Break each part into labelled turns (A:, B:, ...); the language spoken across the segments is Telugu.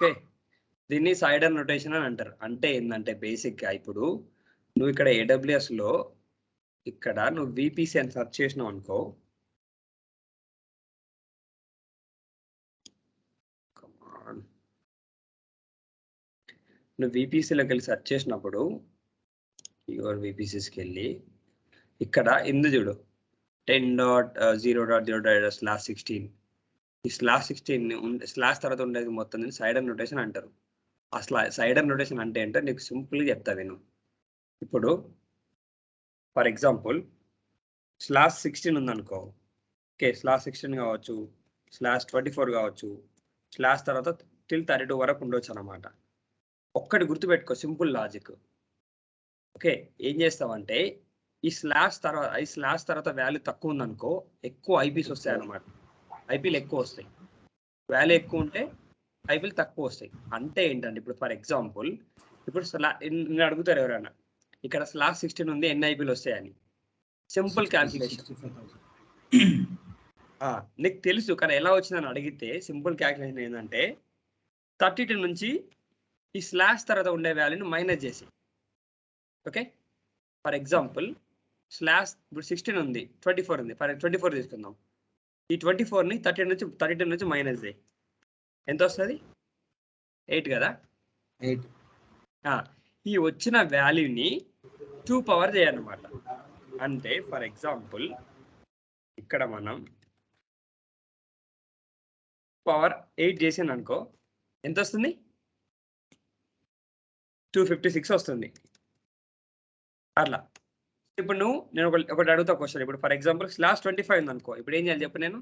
A: ఓకే, దీన్ని సైడర్ నొటేషన్ అని అంటారు. అంటే ఏంటంటే బేసిక్గా ఇప్పుడు నువ్వు ఇక్కడ AWSలో ఇక్కడ నువ్వు VPC అని సెర్చ్ చేసినావు అనుకో, నువ్వు VPCలోకి వెళ్ళి సెర్చ్ చేసినప్పుడు యువర్ VPCస్కి వెళ్ళి ఇక్కడ ఇందు చూడు 10.0.0./16 ఈ /16 స్లాష్ తర్వాత ఉండేది మొత్తం సైడర్ నొటేషన్ అంటారు. అసలు సైడర్ నొటేషన్ అంటే ఏంటో నీకు సింపుల్గా చెప్తా విను. ఇప్పుడు ఫర్ ఎగ్జాంపుల్ /16 ఉందనుకో, ఓకే, /16 కావచ్చు, /24 కావచ్చు, స్లాష్ తర్వాత till 32 వరకు ఉండొచ్చు అనమాట. ఒక్కటి గుర్తుపెట్టుకో, సింపుల్ లాజిక్. ఓకే, ఏం చేస్తామంటే ఈ స్లాష్ తర్వాత వాల్యూ తక్కువ ఉందనుకో ఎక్కువ ఐపీస్ వస్తాయి అనమాట. ఐపీలు ఎక్కువ వస్తాయి, వాల్యూ ఎక్కువ ఉంటే ఐపీలు తక్కువ వస్తాయి. అంటే ఏంటంటే ఇప్పుడు ఫర్ ఎగ్జాంపుల్ ఇప్పుడు నేను అడుగుతారు ఎవరైనా ఇక్కడ /16 ఉంది ఎన్ని ఐపీలు వస్తాయని, సింపుల్ క్యాల్కులేషన్ నీకు తెలుసు, కానీ ఎలా వచ్చిందని అడిగితే సింపుల్ క్యాల్కులేషన్ ఏంటంటే 32 నుంచి ఈ స్లాష్ తర్వాత ఉండే వాల్యూని మైనస్ చేసి, ఓకే, ఫర్ ఎగ్జాంపుల్ స్లాష్ ఇప్పుడు 16 ఉంది, 24 ఉంది, 24 తీసుకుందాం. ఈ 24ని 32 నుంచి మైనస్ చేయి, ఎంత వస్తుంది? 8 కదా.
B: 8.
A: ఈ వచ్చిన వాల్యూని 2 పవర్ చేయాలన్నమాట. అంటే ఫర్ ఎగ్జాంపుల్ ఇక్కడ మనం పవర్ 8 చేసాను అనుకో, ఎంత వస్తుంది? 256 వస్తుంది. అట్లా ఇప్పుడు నేను ఒకటి అడుగుతా క్వశ్చన్. ఇప్పుడు ఫర్ ఎగ్జాంపుల్ /25 ఉంది అనుకో, ఇప్పుడు ఏం చేయాలి చెప్పు నేను?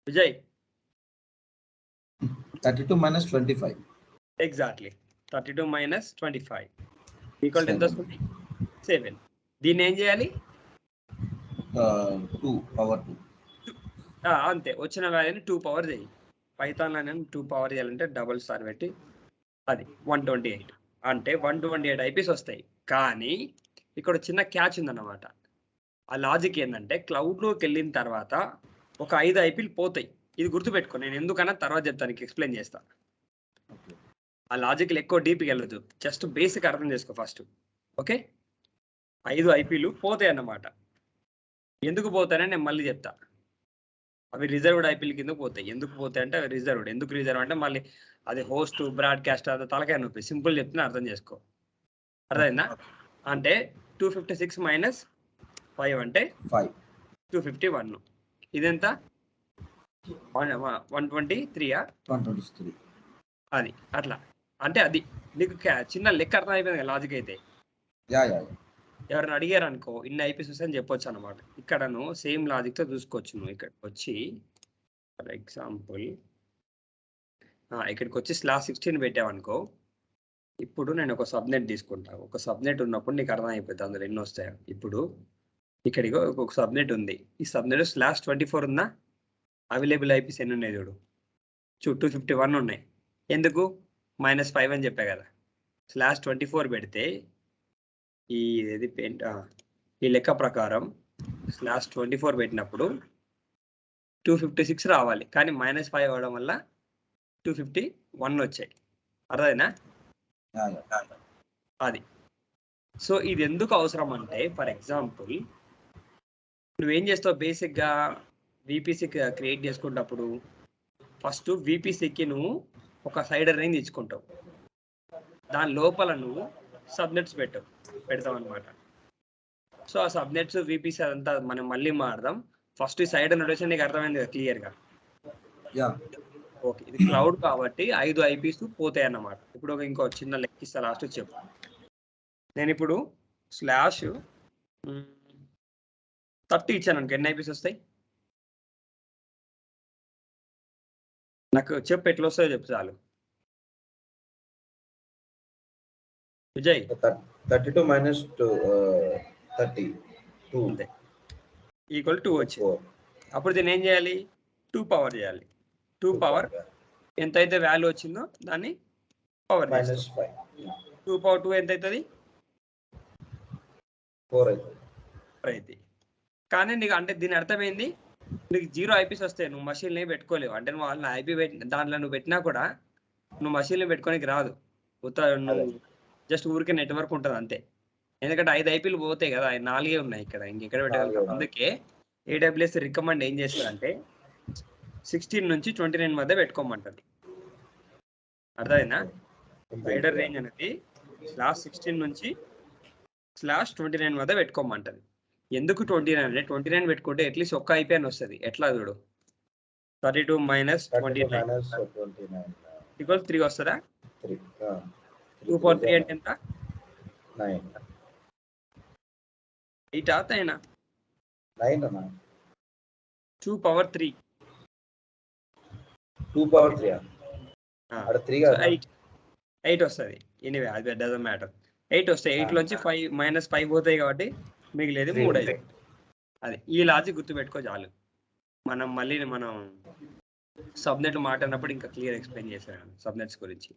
A: విజయ్
B: 32 - 25.
A: ఎగ్జాక్ట్లీ, 32 - 25 ఈక్వల్ ఎంత వస్తుంది? 7. దీన్ని ఏం చేయాలి?
B: 2 పవర్ 2.
A: అంతే, వచ్చిన వాల్యూని 2 పవర్ చేయి. పైథాన్లో 2 పవర్ చేయాలంటే డబుల్ స్టార్ పెట్టి అది 128 అంటే 128 ఐపీస్ వస్తాయి. కానీ ఇక్కడ చిన్న క్యాచ్ ఉందన్నమాట. ఆ లాజిక్ ఏంటంటే క్లౌడ్లోకి వెళ్ళిన తర్వాత ఒక 5 ఐపీలు పోతాయి. ఇది గుర్తుపెట్టుకో, నేను ఎందుకన్నా తర్వాత చెప్తాను, ఎక్స్ప్లెయిన్ చేస్తా. ఆ లాజిక్లు ఎక్కువ డీప్కి వెళ్ళదు, జస్ట్ బేసిక్ అర్థం చేసుకో ఫస్ట్. ఓకే, 5 ఐపీలు పోతాయి అన్నమాట. ఎందుకు పోతాయని నేను మళ్ళీ చెప్తా. అవి రిజర్వ్డ్ ఐపీల కింద పోతాయి. ఎందుకు పోతాయి అంటే అవి రిజర్వ్డ్. ఎందుకు రిజర్వ్ అంటే మళ్ళీ అది హోస్ట్ బ్రాడ్కాస్ట్ అది తలకాయ నొప్పి. సింపుల్ చెప్తున్నా అర్థం చేసుకో. అర్థమైందా? అంటే 256 - 5 అంటే 251. ఇదెంత? 123.
B: 123.
A: అది అట్లా. అంటే అది నీకు చిన్న లెక్క అర్థం అయిపోయింది కదా లాజిక్ అయితే. ఎవరైనా అడిగారు అనుకో ఇన్ని ఐపీస్ వస్తాయని చెప్పొచ్చు అనమాట. ఇక్కడ నువ్వు సేమ్ లాజిక్తో చూసుకోవచ్చు. నువ్వు ఇక్కడికి వచ్చి ఫర్ ఎగ్జాంపుల్ ఇక్కడికి వచ్చి /16 పెట్టావనుకో, ఇప్పుడు నేను ఒక సబ్నెట్ తీసుకుంటాను. ఒక సబ్నెట్ ఉన్నప్పుడు నీకు అర్థం అయిపోతుంది అందులో ఎన్ని వస్తాయో. ఇప్పుడు ఇక్కడికి ఒక సబ్నెట్ ఉంది. ఈ సబ్నెట్ /24 ఉందా? అవైలబుల్ ఐపీస్ ఎన్ని ఉన్నాయి చూడు, 251 ఉన్నాయి. ఎందుకు? -5 అని చెప్పా కదా. /24 పెడితే ఈ లెక్క ప్రకారం /24 పెట్టినప్పుడు 256 రావాలి, కానీ -5 అవ్వడం వల్ల 251 వచ్చాయి. అర్థమైనా? అది. సో ఇది ఎందుకు అవసరం అంటే ఫర్ ఎగ్జాంపుల్ నువ్వేం చేస్తావు, బేసిక్గా VPC క్రియేట్ చేసుకున్నప్పుడు ఫస్ట్ VPCకి నువ్వు ఒక సైడర్ రేంజ్ ఇచ్చుకుంటావు. దాని లోపల నువ్వు సబ్నెట్స్ పెడతావు అనమాట. సో ఆ సబ్నెట్స్ VPC అదంతా మనం మళ్ళీ మాడదాం. ఫస్ట్ ఈ సైడర్ నొటేషన్ నీకు అర్థమైంది కదా క్లియర్గా? ఓకే, ఇది క్లౌడ్ కాబట్టి 5 ఐపీస్ పోతాయి అన్నమాట. ఇప్పుడు ఇంకో చిన్న లెక్కిస్తా, లాస్ట్ చెప్పు. నేను ఇప్పుడు /30 ఇచ్చాను అనుకో, ఎన్ని ఐపీస్ వస్తాయి? నాకు చెప్పు, ఎట్లా వస్తాయో చెప్పు చాలు. విజయ్
B: 32 - 32
A: ఈక్వల్ 2 వచ్చింది. అప్పుడు దీన్ని ఏం చేయాలి? 2 పవర్ చేయాలి. 2 పవర్ ఎంత అయితే వాల్యూ వచ్చిందో దాన్ని పవర్ చేస్తాం. 2 పవర్ 2 ఎంత అవుతుంది?
B: 4
A: అయితే. కానీ నీకు అంటే దీని అర్థమైంది నీకు 0 ఐపీస్ వస్తాయి, నువ్వు మషిన్లు పెట్టుకోలేవు. అంటే నువ్వు వాళ్ళ ఐపీ దాంట్లో నువ్వు పెట్టినా కూడా నువ్వు మషిన్లు పెట్టుకోనికి రాదు. నువ్వు జస్ట్ ఊరికే నెట్వర్క్ ఉంటుంది అంతే. ఎందుకంటే 5 ఐపీలు పోతాయి కదా, 4 ఉన్నాయి ఇక్కడ, ఇంకెక్కడ పెట్టగలుగుతాం. అందుకే AWS రికమెండ్ ఏం చేస్తారంటే 16 నుంచి 29 మధ్య పెట్టుకోమంటది. అర్థమైందా? వైడర్ రేంజ్ అనేది /16 నుంచి /29 మధ్య పెట్టుకోమంటది. ఎందుకు 29 అంటే 29 పెట్టుకుంటే అట్లీస్ట్ ఒక్క ఐపీ అని వస్తుంది. ఎట్లా చూడు, 32 - 29 = 3 వస్తుందా? 2 × 3 అంటే ఎంత? 8 9 2 × 3 8 వస్తుంది. ఎనీవే అది డజంట్ మ్యాటర్. 8 వస్తాయి. 8 నుంచి 5 - 5 పోతాయి కాబట్టి మిగిలేదు 3 అయితే. అది ఈ లాజిక్ గుర్తుపెట్టుకో చాలు. మనం సబ్నెట్ మాట్లాడినప్పుడు ఇంకా క్లియర్ ఎక్స్ప్లెయిన్ చేశాను సబ్నెట్స్ గురించి.